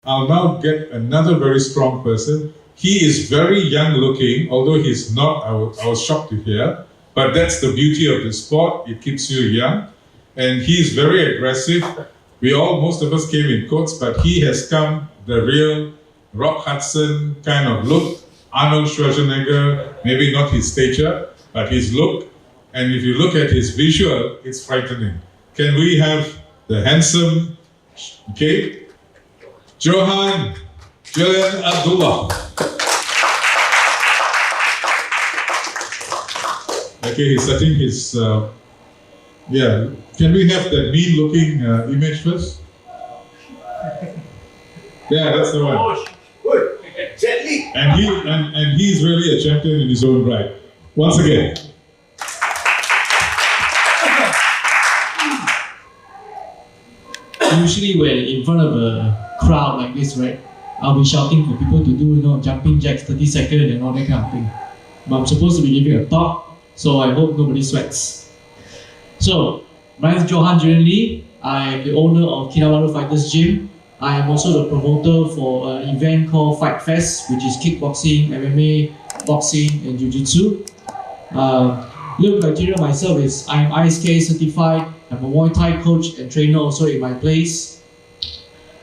I'll now get another very strong person. He is very young looking, although he's not, I was shocked to hear, but that's the beauty of the sport, it keeps you young. And he's very aggressive. Most of us came in coats, but he has come the real Rock Hudson kind of look. Arnold Schwarzenegger, maybe not his stature, but his look. And if you look at his visual, it's frightening. Can we have the handsome, Johan, Julian Abdullah. Okay, he's setting his, Can we have that mean-looking image first? Yeah, that's the one. And he's really a champion in his own right. Once again. Usually when in front of a crowd like this, right, I'll be shouting for people to do, jumping jacks, 30 seconds and all that kind of thing. But I'm supposed to be giving a talk, so I hope nobody sweats. So, my name is Johan Julian. I am the owner of Kinabalu Fighters Gym. I am also the promoter for an event called Fight Fest, which is kickboxing, MMA, boxing, and jiu-jitsu. Little criteria myself is I'm ISK certified. I'm a Muay Thai coach and trainer also in my place.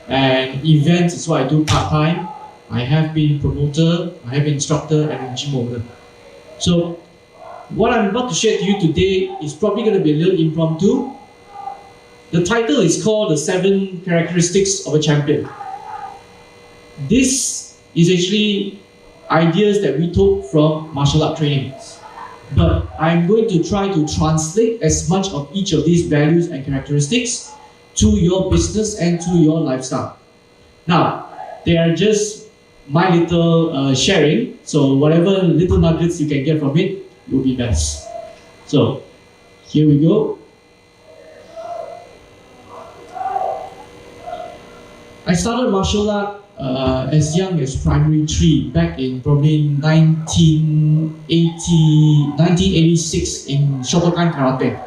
And events is what I do part-time. I have been promoter, I have been instructor, and a gym owner. So, what I'm about to share to you today is probably going to be a little impromptu. The title is called The 7 Characteristics of a Champion. This is actually ideas that we took from martial art training. But I'm going to try to translate as much of each of these values and characteristics to your business and to your lifestyle. Now, they are just my little sharing, so whatever little nuggets you can get from it will be best. So, here we go. I started martial art as young as primary 3 back in probably 1986 in Shotokan Karate.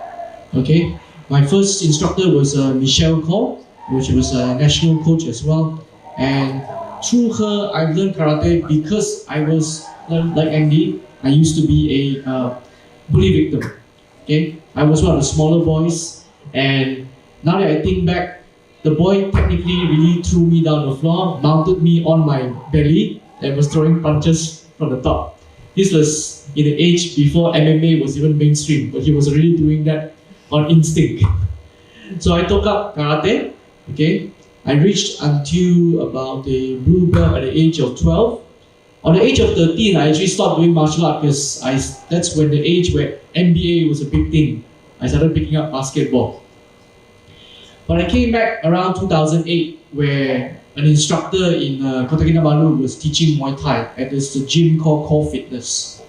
Okay, my first instructor was Michelle Cole, which was a national coach as well. And through her, I've learned karate because I was, like Andy, I used to be a bully victim. Okay, I was one of the smaller boys, and now that I think back, the boy technically really threw me down the floor, mounted me on my belly, and was throwing punches from the top. This was in the age before MMA was even mainstream, but he was really doing that on instinct. So I took up karate. Okay, I reached until about the blue belt at the age of 12. On the age of 13, I actually stopped doing martial art because that's when the age where NBA was a big thing. I started picking up basketball. But I came back around 2008 where an instructor in Kota Kinabalu was teaching Muay Thai at this gym called Core Fitness.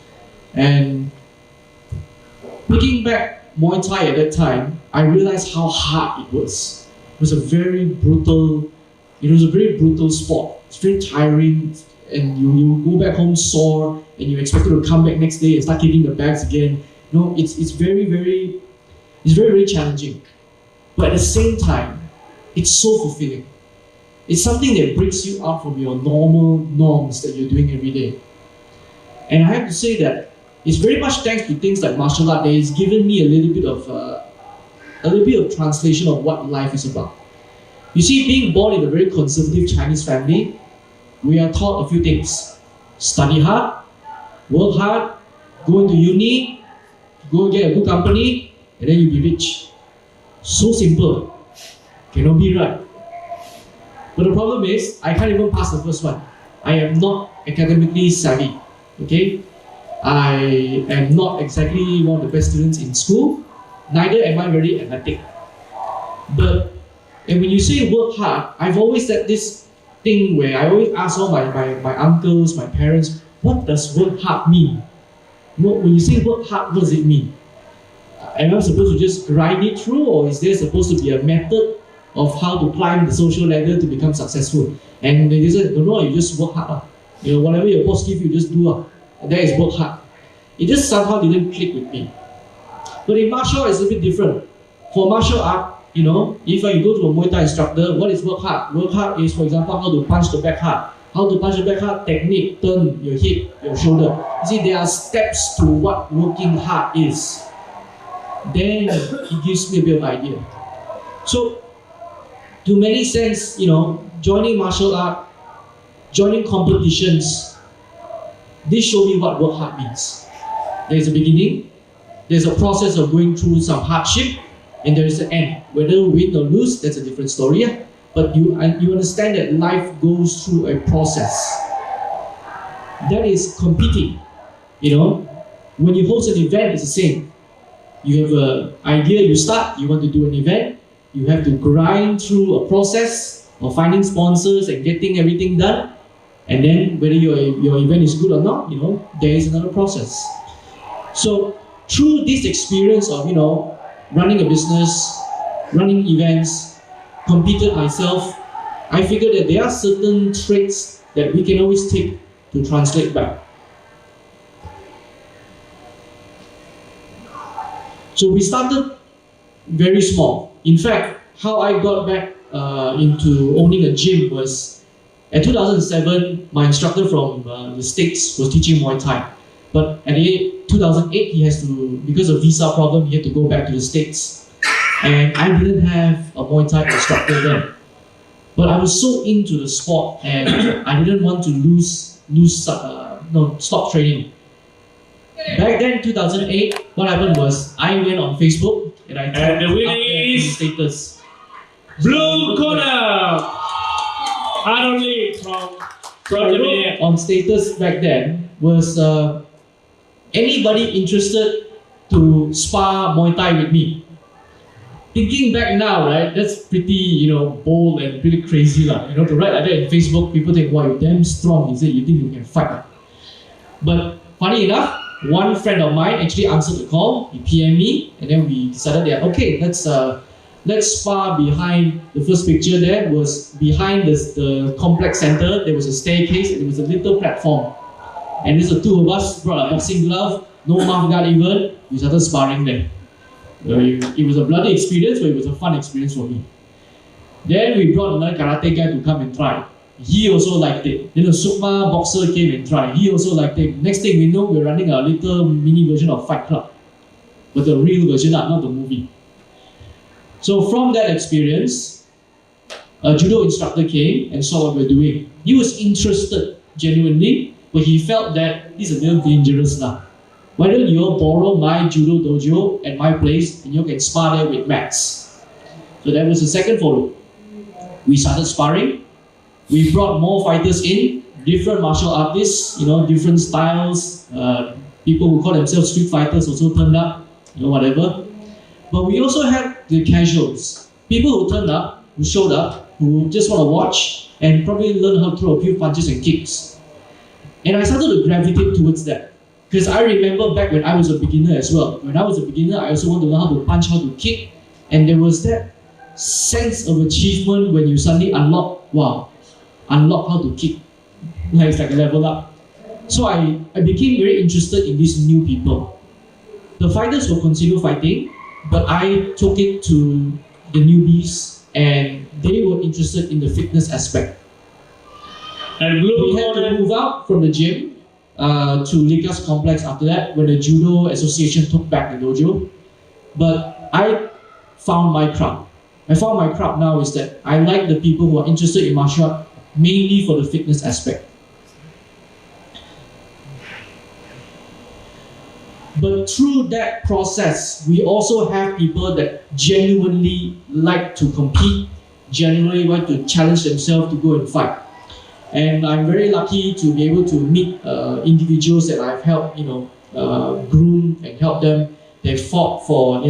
And looking back Muay Thai at that time, I realized how hard it was. It was a very brutal sport. It's very tiring, and you go back home sore, and you expect to come back next day and start kicking the bags again. It's very, very challenging. But at the same time, it's so fulfilling. It's something that breaks you out from your normal norms that you're doing every day. And I have to say that it's very much thanks to things like martial art that has given me a little bit of translation of what life is about. You see, being born in a very conservative Chinese family, we are taught a few things. Study hard, work hard, go into uni, go get a good company, and then you'll be rich. So simple. Cannot be right. But the problem is, I can't even pass the first one. I am not academically savvy. Okay? I am not exactly one of the best students in school. Neither am I very athletic. And when you say work hard, I've always said this thing where I always ask all my uncles, my parents, what does work hard mean? When you say work hard, what does it mean? Am I supposed to just grind it through, or is there supposed to be a method of how to climb the social ladder to become successful? And they said, no, you just work hard. Whatever your boss gives you, just do. And that is work hard. It just somehow didn't click with me. But in martial art, it's a bit different. For martial art, you know, if you go to a Muay Thai instructor, what is work hard? Work hard is, for example, how to punch the back hard. How to punch the back hard, technique, turn your hip, your shoulder. You see, there are steps to what working hard is. Then it gives me a bit of idea. So, to many sense, you know, joining martial art, joining competitions, this show me what work hard means. There's a beginning, there's a process of going through some hardship, and there is an end. Whether win or lose, that's a different story. Yeah? But you understand that life goes through a process. That is competing. You know, when you host an event, it's the same. You have an idea, you start, you want to do an event, you have to grind through a process of finding sponsors and getting everything done. And then whether your event is good or not, you know, there is another process. So through this experience of, you know, running a business, running events, competed myself, I figured that there are certain traits that we can always take to translate back. So we started very small. In fact, how I got back into owning a gym was, at 2007, my instructor from the States was teaching Muay Thai. But at 2008, he has to, because of visa problem, he had to go back to the States. And I didn't have a Muay Thai instructor then. But I was so into the sport and I didn't want to stop training. Back then, 2008, what happened was I went on Facebook and I typed the winner is status. Blue corner, Aaron Lee from Germany. On status back then was anybody interested to spar Muay Thai with me? Thinking back now, right, that's pretty, you know, bold and pretty crazy. You know, to write like that in Facebook, people think, wow, you're damn strong, is it? You think you can fight? But funny enough, one friend of mine actually answered the call, he PM'd me, and then we decided that, okay, let's spar behind. The first picture there was behind the complex center, there was a staircase, and there was a little platform. And there's the two of us, brought a boxing glove, no mouth guard even, we started sparring there. It was a bloody experience, but it was a fun experience for me. Then we brought another karate guy to come and try. He also liked it. Then a Sukma boxer came and tried. He also liked it. Next thing we know, we're running a little mini version of Fight Club. But the real version, not the movie. So from that experience, a judo instructor came and saw what we're doing. He was interested, genuinely, but he felt that this is a little dangerous now. Why don't you all borrow my judo dojo at my place and you can spar there with mats? So that was the second photo. We started sparring. We brought more fighters in, different martial artists, you know, different styles. People who call themselves street fighters also turned up, you know, whatever. But we also had the casuals. People who turned up, who showed up, who just want to watch and probably learn how to throw a few punches and kicks. And I started to gravitate towards that. Because I remember back when I was a beginner as well. When I was a beginner, I also wanted to learn how to punch, how to kick. And there was that sense of achievement when you suddenly unlock how to kick. It's like a level up. So I became very interested in these new people. The fighters will continue fighting, but I took it to the newbies and they were interested in the fitness aspect. And blue we had to move out from the gym to Likas complex after that when the Judo Association took back the dojo. But I found my crowd. I found my crowd now is that I like the people who are interested in martial art mainly for the fitness aspect. But through that process, we also have people that genuinely like to compete, genuinely want to challenge themselves to go and fight. And I'm very lucky to be able to meet individuals that I've helped, groom and help them. They've fought for,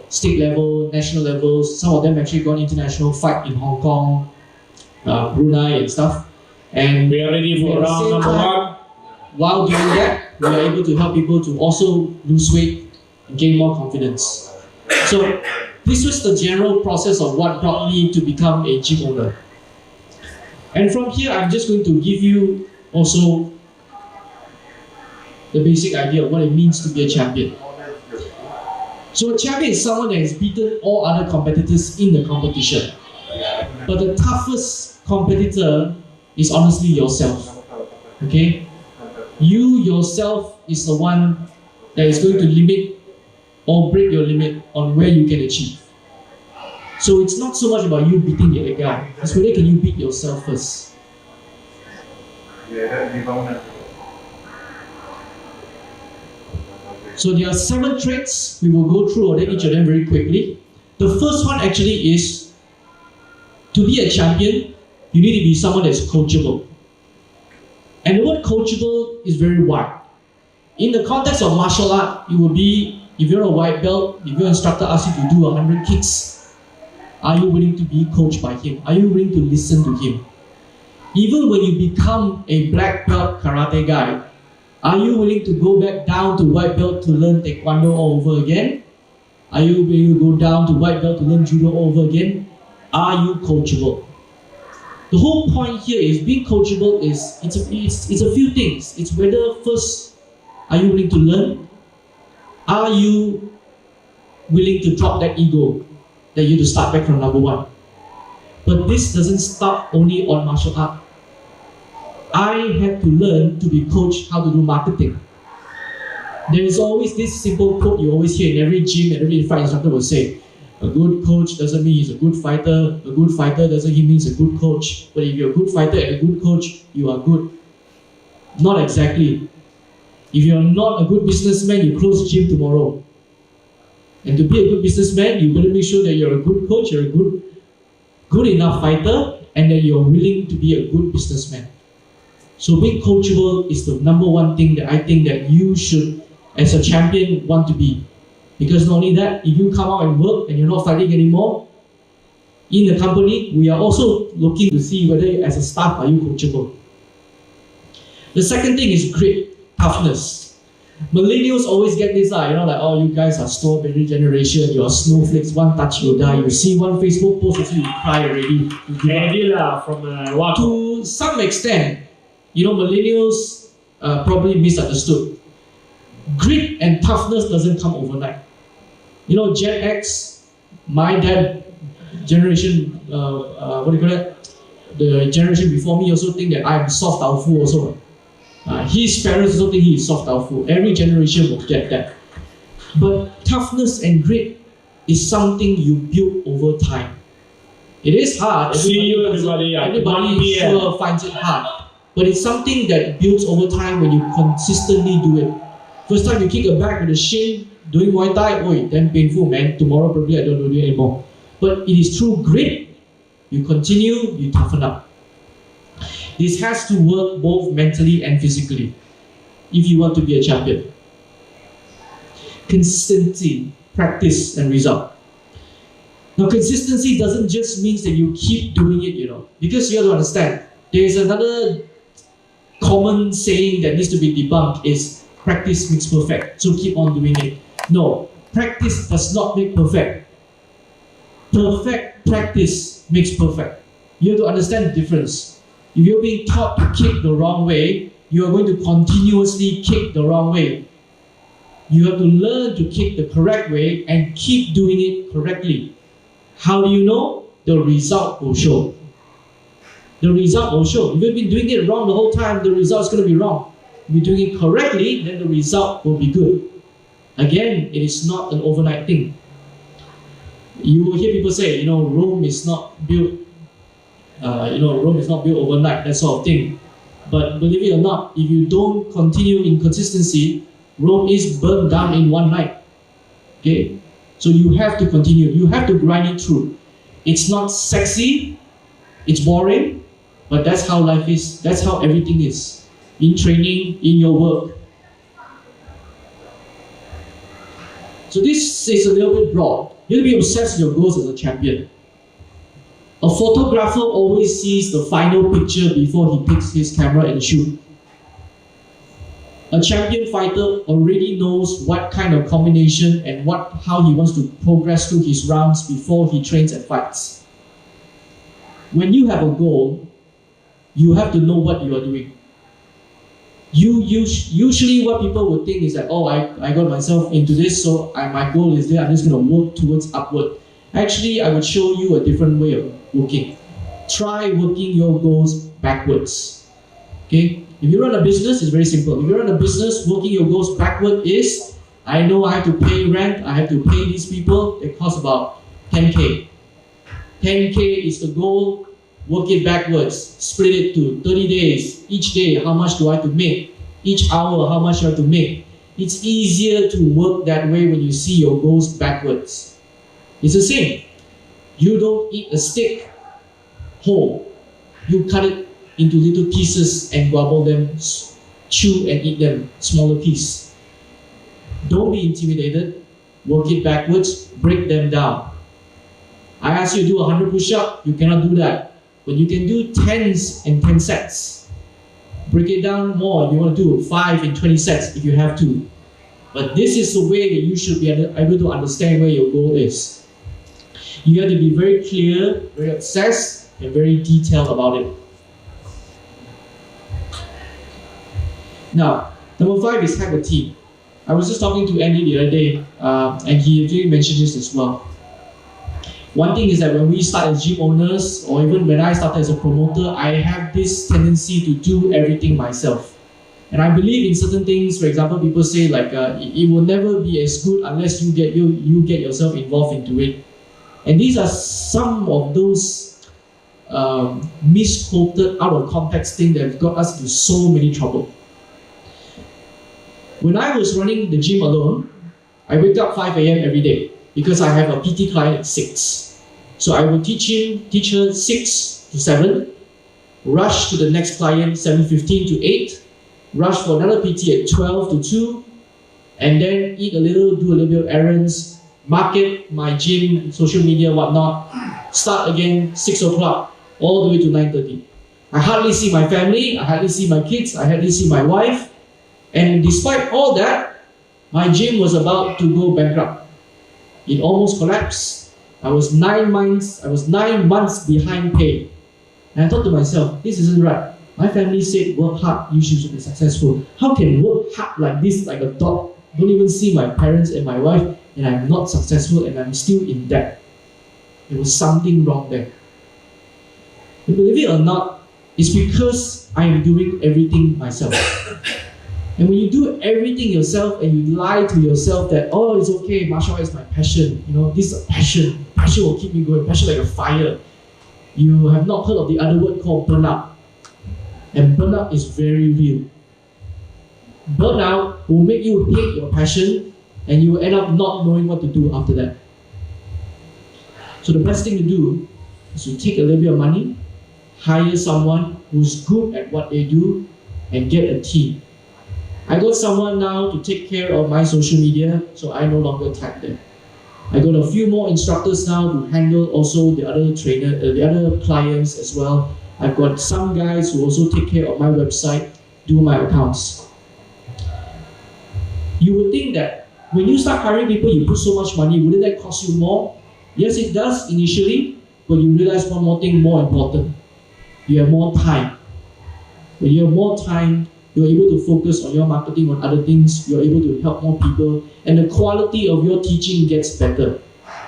state level, national levels. Some of them actually gone international, fight in Hong Kong, Brunei and stuff. And we are ready for round number one. While doing that, we are able to help people to also lose weight and gain more confidence. So this was the general process of what brought me to become a gym owner. And from here, I'm just going to give you also the basic idea of what it means to be a champion. So a champion is someone that has beaten all other competitors in the competition. But the toughest competitor is honestly yourself. Okay? You yourself is the one that is going to limit or break your limit on where you can achieve. So it's not so much about you beating the other guy. It's whether can you beat yourself first. So there are 7 traits. We will go through each of them very quickly. The first one actually is, to be a champion, you need to be someone that is coachable. And the word coachable is very wide. In the context of martial art, it will be, if you're a white belt, if your instructor asks you to do 100 kicks, are you willing to be coached by him? Are you willing to listen to him? Even when you become a black belt karate guy, are you willing to go back down to white belt to learn taekwondo all over again? Are you willing to go down to white belt to learn judo all over again? Are you coachable? The whole point here is being coachable is, it's a few things. It's whether first, are you willing to learn? Are you willing to drop that ego that you have to start back from number 1? But this doesn't stop only on martial art. I had to learn to be coached how to do marketing. There is always this simple quote you always hear in every gym and every fight instructor will say, a good coach doesn't mean he's a good fighter. A good fighter doesn't mean he's a good coach. But if you're a good fighter and a good coach, you are good. Not exactly. If you're not a good businessman, you close gym tomorrow. And to be a good businessman, you better make sure that you're a good coach, you're a good enough fighter, and that you're willing to be a good businessman. So being coachable is the number 1 thing that I think that you should, as a champion, want to be. Because not only that, if you come out and work and you're not fighting anymore, in the company, we are also looking to see whether as a staff, are you coachable. The second thing is grit, toughness. Millennials always get this, like, oh, you guys are strawberry generation, you're snowflakes, one touch you'll die. You see one Facebook post with you cry already. To some extent, millennials probably misunderstood. Grit and toughness doesn't come overnight. Gen X, my dad generation, what do you call that? The generation before me also think that I am soft alpha also. His parents also think he is soft alpha. Every generation will get that. But toughness and grit is something you build over time. It is hard. Everybody sure finds it hard. But it's something that builds over time when you consistently do it. First time you kick a bag with a shin, doing Muay Thai, damn painful, man. Tomorrow probably I don't do it anymore. But it is through grit, you continue, you toughen up. This has to work both mentally and physically if you want to be a champion. Consistency, practice, and result. Now, consistency doesn't just mean that you keep doing it, because you have to understand, there is another common saying that needs to be debunked is practice makes perfect, so keep on doing it. No, practice does not make perfect. Perfect practice makes perfect. You have to understand the difference. If you're being taught to kick the wrong way, you are going to continuously kick the wrong way. You have to learn to kick the correct way and keep doing it correctly. How do you know? The result will show. The result will show. If you've been doing it wrong the whole time, the result's going to be wrong. If you're doing it correctly, then the result will be good. Again, it is not an overnight thing. You will hear people say, Rome is not built, Rome is not built overnight, that sort of thing. But believe it or not, if you don't continue in consistency, Rome is burned down in one night. Okay? So you have to continue. You have to grind it through. It's not sexy, it's boring, but that's how life is. That's how everything is. In training, in your work. So this is a little bit broad. You have to be obsessed with your goals as a champion. A photographer always sees the final picture before he picks his camera and shoots. A champion fighter already knows what kind of combination and how he wants to progress through his rounds before he trains and fights. When you have a goal, you have to know what you are doing. Usually what people would think is that, oh, I got myself into this, so my goal is that I'm just going to work towards upward. Actually, I would show you a different way of working. Try working your goals backwards. Okay? If you run a business, it's very simple. If you run a business, working your goals backward is, I know I have to pay rent, I have to pay these people, it costs about 10K. 10K is the goal, work it backwards, split it to 30 days. Each day, how much do I have to make? Each hour, how much do I have to make? It's easier to work that way when you see your goals backwards. It's the same. You don't eat a steak whole. You cut it into little pieces and gobble them, chew and eat them, smaller pieces. Don't be intimidated. Work it backwards, break them down. I ask you to do 100 push-ups, you cannot do that. But you can do 10s and 10 sets. Break it down more. You want to do 5 and 20 sets if you have to. But this is the way that you should be able to understand where your goal is. You have to be very clear, very obsessed, and very detailed about it. Now, number 5 is have a team. I was just talking to Andy the other day, and he actually mentioned this as well. One thing is that when we start as gym owners, or even when I started as a promoter, I have this tendency to do everything myself. And I believe in certain things. For example, people say like it will never be as good unless you get yourself involved into it. And these are some of those misquoted, out of context things that have got us into so many trouble. When I was running the gym alone, I wake up 5 a.m. every day because I have a PT client at 6. So I will teach her 6 to 7, rush to the next client 7:15 to 8, rush for another PT at 12 to 2, and then eat a little, do a little bit of errands, market my gym, social media, whatnot, start again 6 o'clock, all the way to 9:30. I hardly see my family, I hardly see my kids, I hardly see my wife, and despite all that, my gym was about to go bankrupt. It almost collapsed. I was 9 months behind pay. And I thought to myself, this isn't right. My family said, work hard, you should be successful. How can work hard like this, like a dog? Don't even see my parents and my wife, and I'm not successful and I'm still in debt. There was something wrong there. And believe it or not, it's because I am doing everything myself. And when you do everything yourself and you lie to yourself that, oh, it's okay, martial art is my passion. You know, this is a passion. Passion will keep me going. Passion like a fire. You have not heard of the other word called burnout. And burnout is very real. Burnout will make you hate your passion and you will end up not knowing what to do after that. So the best thing to do is to take a little bit of money, hire someone who's good at what they do, and get a team. I got someone now to take care of my social media, so I no longer tag them. I got a few more instructors now to handle also the other the other clients as well. I've got some guys who also take care of my website, do my accounts. You would think that when you start hiring people, you put so much money, wouldn't that cost you more? Yes, it does initially, but you realize one more thing more important. You have more time. When you have more time, you're able to focus on your marketing, on other things, you're able to help more people, and the quality of your teaching gets better.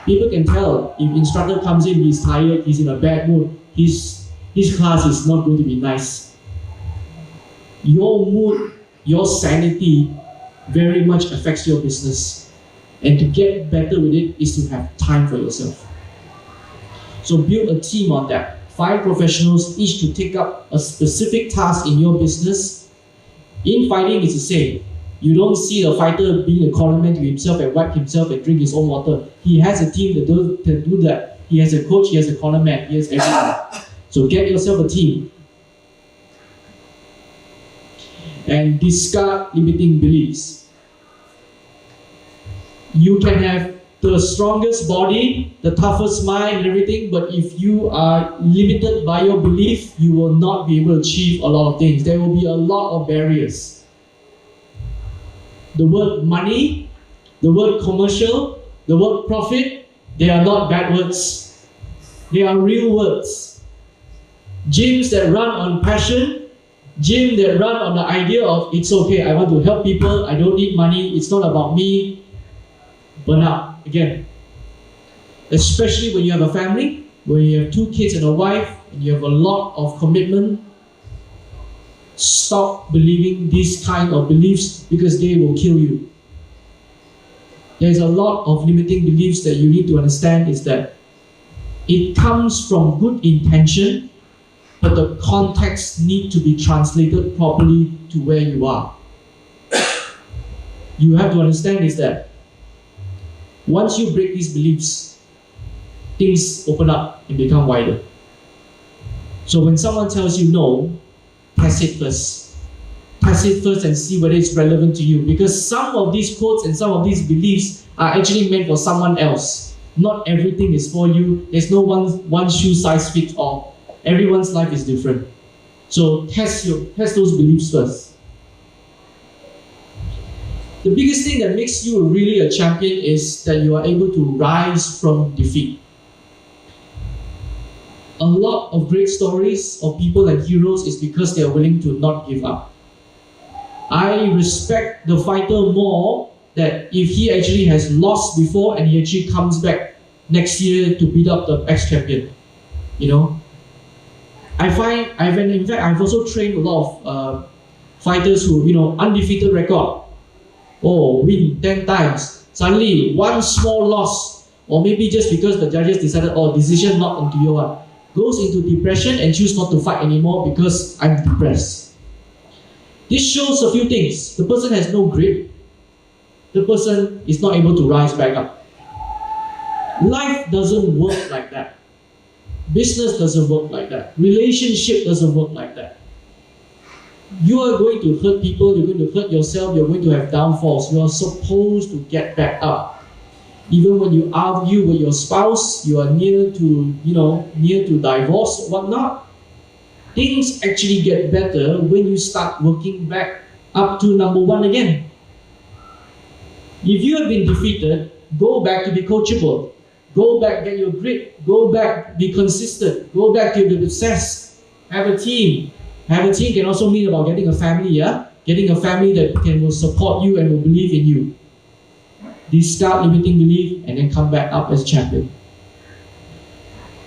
People can tell if instructor comes in, he's tired, he's in a bad mood, his class is not going to be nice. Your mood, your sanity very much affects your business. And to get better with it is to have time for yourself. So build a team on that. 5 professionals, each to take up a specific task in your business. In fighting, it's the same. You don't see the fighter being a cornerman to himself and wipe himself and drink his own water. He has a team that do that. He has a coach, he has a cornerman, he has everything. So get yourself a team. And discard limiting beliefs. You can have the strongest body, the toughest mind and everything, but if you are limited by your belief, you will not be able to achieve a lot of things. There will be a lot of barriers. The word money, the word commercial, the word profit, they are not bad words. They are real words. Gyms that run on passion, Gym that run on the idea of it's okay, I want to help people, I don't need money, it's not about me, burn out again. Especially when you have a family, when you have 2 kids and a wife, and you have a lot of commitment, stop believing these kind of beliefs because they will kill you. There's a lot of limiting beliefs that you need to understand is that it comes from good intention, but the context need to be translated properly to where you are. You have to understand is that once you break these beliefs, things open up and become wider. So when someone tells you no, test it first. Test it first and see whether it's relevant to you. Because some of these quotes and some of these beliefs are actually meant for someone else. Not everything is for you. There's no one shoe size fits all. Everyone's life is different. So test those beliefs first. The biggest thing that makes you really a champion is that you are able to rise from defeat. A lot of great stories of people and heroes is because they are willing to not give up. I respect the fighter more that if he actually has lost before and he actually comes back next year to beat up the ex-champion. You know, I've also trained a lot of fighters who, undefeated record. Oh, win 10 times. Suddenly, one small loss, or maybe just because the judges decided, decision not onto Johan, goes into depression and choose not to fight anymore because I'm depressed. This shows a few things. The person has no grit. The person is not able to rise back up. Life doesn't work like that. Business doesn't work like that. Relationship doesn't work like that. You are going to hurt people, you're going to hurt yourself, you're going to have downfalls. You are supposed to get back up. Even when you argue with your spouse, you are near to divorce or whatnot, things actually get better when you start working back up to number 1 again. If you have been defeated, go back to be coachable. Go back, get your grit. Go back, be consistent. Go back to be obsessed. Have a team. Have a team can also mean about getting a family, yeah? Getting a family that will support you and will believe in you. Discard limiting belief and then come back up as champion.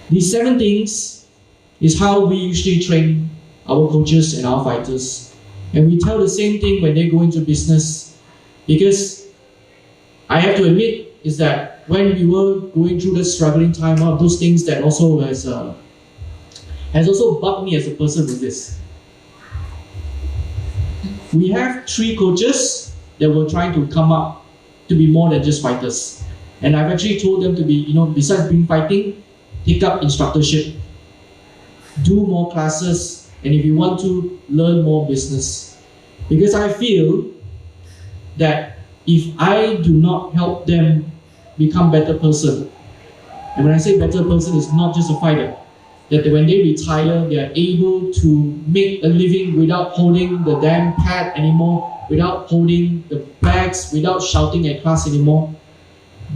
These 7 things is how we usually train our coaches and our fighters. And we tell the same thing when they go into business, because I have to admit is that when we were going through the struggling time, one of those things that also has also bugged me as a person with this. We have 3 coaches that were trying to come up to be more than just fighters. And I've actually told them to be, besides being fighting, take up instructorship, do more classes, and if you want to, learn more business. Because I feel that if I do not help them become better person, and when I say better person, it's not just a fighter, that when they retire, they are able to make a living without holding the damn pad anymore, without holding the bags, without shouting at class anymore,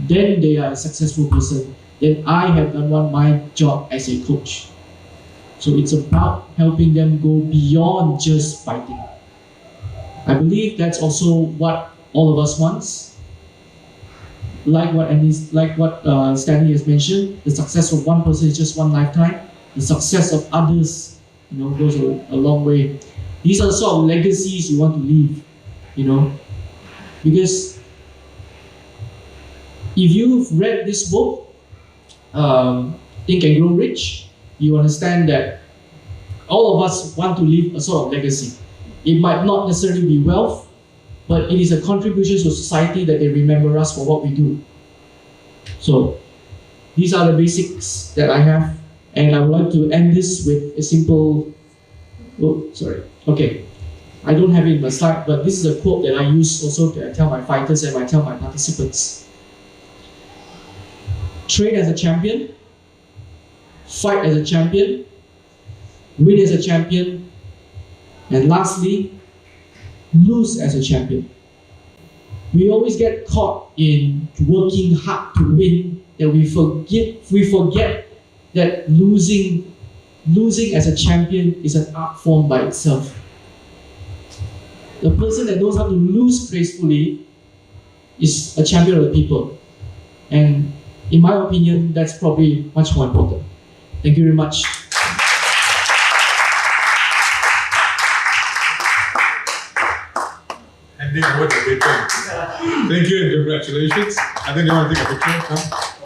then they are a successful person. Then I have done my job as a coach. So it's about helping them go beyond just fighting. I believe that's also what all of us wants. Like what Stanley has mentioned, the success of one person is just one lifetime. The success of others, goes a long way. These are the sort of legacies you want to leave, because if you've read this book, Think and Grow Rich, you understand that all of us want to leave a sort of legacy. It might not necessarily be wealth, but it is a contribution to society that they remember us for what we do. So these are the basics that I have, and I would like to end this with a simple, I don't have it in my slide, but this is a quote that I use also to tell my fighters and I tell my participants. Train as a champion, fight as a champion, win as a champion, and lastly, lose as a champion. We always get caught in working hard to win, that we forget that losing as a champion is an art form by itself. The person that knows how to lose gracefully is a champion of the people. And in my opinion, that's probably much more important. Thank you very much. Handing over the baton. Thank you and congratulations. I think you want to take a picture. Come.